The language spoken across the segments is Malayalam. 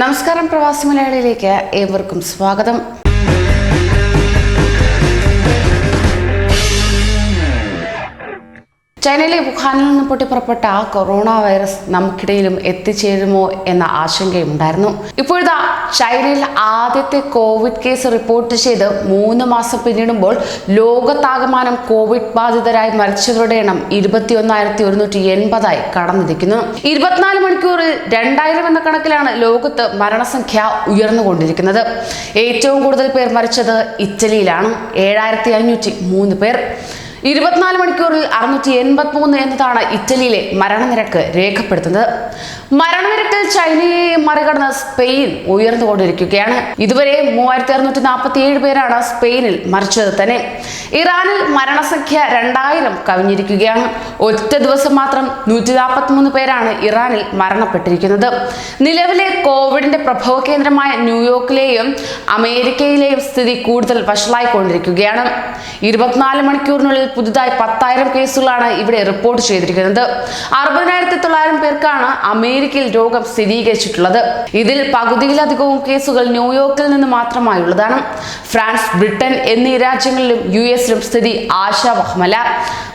നമസ്കാരം, പ്രവാസി മലയാളിയിലേക്ക് ഏവർക്കും സ്വാഗതം. ചൈനയിലെ വുഹാനിൽ നിന്ന് പൊട്ടിപ്പുറപ്പെട്ട കൊറോണ വൈറസ് നമുക്കിടയിലും എത്തിച്ചേരുമോ എന്ന ആശങ്കയുണ്ടായിരുന്നു. ഇപ്പോഴത്തെ ചൈനയിൽ ആദ്യത്തെ കോവിഡ് കേസ് റിപ്പോർട്ട് ചെയ്ത് 3 മാസം പിന്നിടുമ്പോൾ ലോകത്താകമാനം കോവിഡ് ബാധിതരായി മരിച്ചവരുടെ എണ്ണം 21,180 കടന്നിരിക്കുന്നു. 24 മണിക്കൂറിൽ 2000 എന്ന കണക്കിലാണ് ലോകത്ത് മരണസംഖ്യ ഉയർന്നുകൊണ്ടിരിക്കുന്നത്. ഏറ്റവും കൂടുതൽ പേർ മരിച്ചത് ഇറ്റലിയിലാണ്, 7,503 പേർ. 24 മണിക്കൂറിൽ 683 എന്നതാണ് ഇറ്റലിയിലെ മരണനിരക്ക് രേഖപ്പെടുത്തുന്നത്. മരണനിരക്കിൽ ചൈനയെ മറികടന്ന് സ്പെയിൻ ഉയർന്നുകൊണ്ടിരിക്കുകയാണ്. ഇതുവരെ 3647 പേരാണ് സ്പെയിനിൽ മരിച്ചത് തന്നെ. ഇറാനിൽ മരണസംഖ്യ 2000 കവിഞ്ഞിരിക്കുകയാണ്. ഒറ്റ ദിവസം മാത്രം 143 പേരാണ് ഇറാനിൽ മരണപ്പെട്ടിരിക്കുന്നത്. നിലവിലെ കോവിഡിന്റെ പ്രഭവ കേന്ദ്രമായ ന്യൂയോർക്കിലെയും അമേരിക്കയിലെയും സ്ഥിതി കൂടുതൽ വഷളായിക്കൊണ്ടിരിക്കുകയാണ്. 24 മണിക്കൂറിനുള്ളിൽ പുതുതായി 10,000 കേസുകളാണ് ഇവിടെ റിപ്പോർട്ട് ചെയ്തിരിക്കുന്നത്. 60,900 പേർക്കാണ് അമേരിക്കയിൽ രോഗം സ്ഥിരീകരിച്ചിട്ടുള്ളത്. ഇതിൽ പകുതിയിലധികവും കേസുകൾ ന്യൂയോർക്കിൽ നിന്ന് മാത്രമായുള്ളതാണ്. ഫ്രാൻസ്, ബ്രിട്ടൻ എന്നീ രാജ്യങ്ങളിലും US-ലും സ്ഥിതി ആശാവഹമല്ല.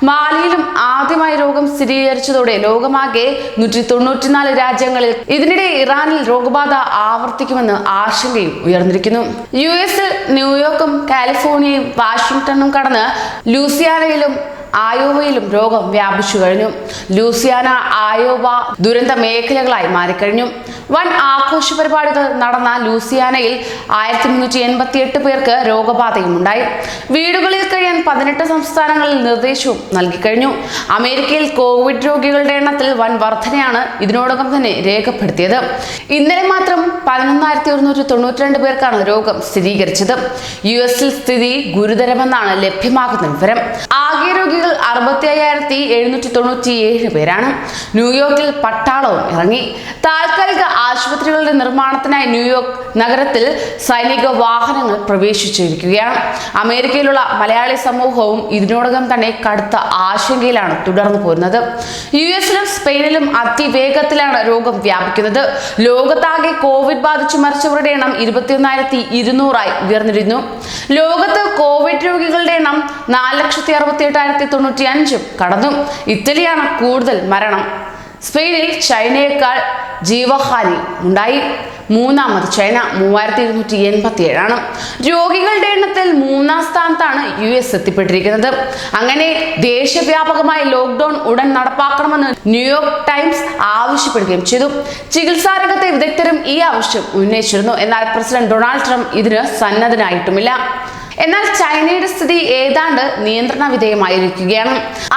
മാലിയിലും ആദ്യമായി രോഗം സ്ഥിരീകരിച്ചതോടെ ലോകമാകെ 194 രാജ്യങ്ങളിൽ. ഇതിനിടെ ഇറാനിൽ രോഗബാധ ആവർത്തിക്കുമെന്ന് ആശങ്കയും ഉയർന്നിരിക്കുന്നു. US-ൽ ന്യൂയോർക്കും കാലിഫോർണിയയും വാഷിംഗ്ടണും കടന്ന് ലൂസിയാനയിലും ആയോവയിലും രോഗം വ്യാപിച്ചു കഴിഞ്ഞു. ലൂസിയാന, ആയോവ ദുരന്ത മേഖലകളായി മാറിക്കഴിഞ്ഞു. വൻ ആഘോഷ പരിപാടികൾ നടന്ന ലൂസിയാനയിൽ 1388 പേർക്ക് രോഗബാധയും ഉണ്ടായി. വീടുകളിൽ കഴിയാൻ 18 സംസ്ഥാനങ്ങളിൽ നിർദ്ദേശവും നൽകിക്കഴിഞ്ഞു. അമേരിക്കയിൽ കോവിഡ് രോഗികളുടെ എണ്ണത്തിൽ വൻ വർധനയാണ് ഇതിനോടകം തന്നെ രേഖപ്പെടുത്തിയത്. ഇന്നലെ മാത്രം 11,192 പേർക്കാണ് രോഗം സ്ഥിരീകരിച്ചത്. US-ൽ സ്ഥിതി ഗുരുതരമെന്നാണ് ലഭ്യമാകുന്ന വിവരം. ആകെ രോഗികൾ 65,797 പേരാണ്. ന്യൂയോർക്കിൽ പട്ടാളവും ഇറങ്ങി. താൽക്കാലിക ആശുപത്രികളുടെ നിർമ്മാണത്തിനായി ന്യൂയോർക്ക് നഗരത്തിൽ സൈനിക വാഹനങ്ങൾ പ്രവേശിച്ചിരിക്കുകയാണ്. അമേരിക്കയിലുള്ള മലയാളി സമൂഹവും ഇതിനോടകം തന്നെ കടുത്ത ആശങ്കയിലാണ് തുടർന്നു പോരുന്നത്. US-ലും സ്പെയിനിലും അതിവേഗത്തിലാണ് രോഗം വ്യാപിക്കുന്നത്. ലോകത്താകെ കോവിഡ് ബാധിച്ചു മരിച്ചവരുടെ എണ്ണം 21,200 ഉയർന്നിരുന്നു. ലോകത്ത് കോവിഡ് രോഗികളുടെ എണ്ണം 4,68,095 കടന്നു. ഇറ്റലിയാണ് കൂടുതൽ മരണം. സ്പെയിനിൽ ചൈനയേക്കാൾ ജീവഹാനി ഉണ്ടായി. മൂന്നാമത് ചൈന 3,287 രോഗികളുടെ എണ്ണത്തിൽ 3-ാം സ്ഥാനത്താണ് US എത്തിപ്പെട്ടിരിക്കുന്നത്. അങ്ങനെ ദേശവ്യാപകമായ ലോക്ക്ഡൌൺ ഉടൻ നടപ്പാക്കണമെന്ന് ന്യൂയോർക്ക് ടൈംസ് ആവശ്യപ്പെടുകയും ചെയ്തു. ചികിത്സാ രംഗത്തെ വിദഗ്ധരും ഈ ആവശ്യം ഉന്നയിച്ചിരുന്നു. എന്നാൽ പ്രസിഡന്റ് ഡൊണാൾഡ് ട്രംപ് ഇതിന് സന്നദ്ധനായിട്ടുമില്ല. എന്നാൽ ചൈനയുടെ സ്ഥിതി ഏതാണ്ട് നിയന്ത്രണ വിധേയമായിരിക്കുകയാണ്.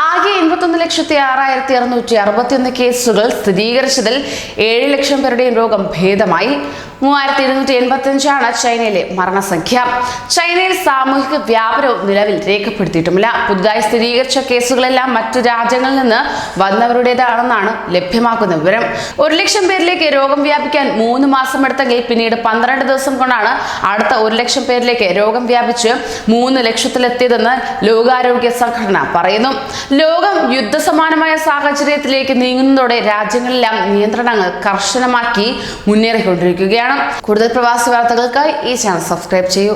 ആകെ 81,06,661 കേസുകൾ സ്ഥിരീകരിച്ചതിൽ 7 ലക്ഷം പേരുടെയും രോഗം ഭേദമായി. 3,285 ചൈനയിലെ മരണസംഖ്യ. ചൈനയിൽ സാമൂഹിക വ്യാപനവും നിലവിൽ രേഖപ്പെടുത്തിയിട്ടുമില്ല. പുതുതായി സ്ഥിരീകരിച്ച കേസുകളെല്ലാം മറ്റു രാജ്യങ്ങളിൽ നിന്ന് വന്നവരുടേതാണെന്നാണ് ലഭ്യമാക്കുന്ന വിവരം. 1 ലക്ഷം പേരിലേക്ക് രോഗം വ്യാപിക്കാൻ 3 മാസം എടുത്തെങ്കിൽ പിന്നീട് 12 ദിവസം കൊണ്ടാണ് അടുത്ത 1 ലക്ഷം പേരിലേക്ക് രോഗം വ്യാപിച്ച് 3 ലക്ഷത്തിലെത്തിയതെന്ന് ലോകാരോഗ്യ സംഘടന പറയുന്നു. ലോകം യുദ്ധസമാനമായ സാഹചര്യത്തിലേക്ക് നീങ്ങുന്നതോടെ രാജ്യങ്ങളെല്ലാം നിയന്ത്രണങ്ങൾ കർശനമാക്കി മുന്നേറിക്കൊണ്ടിരിക്കുകയാണ്. കൂടുതൽ പ്രവാസി വാർത്തകൾക്കായി ഈ ചാനൽ സബ്സ്ക്രൈബ് ചെയ്യൂ.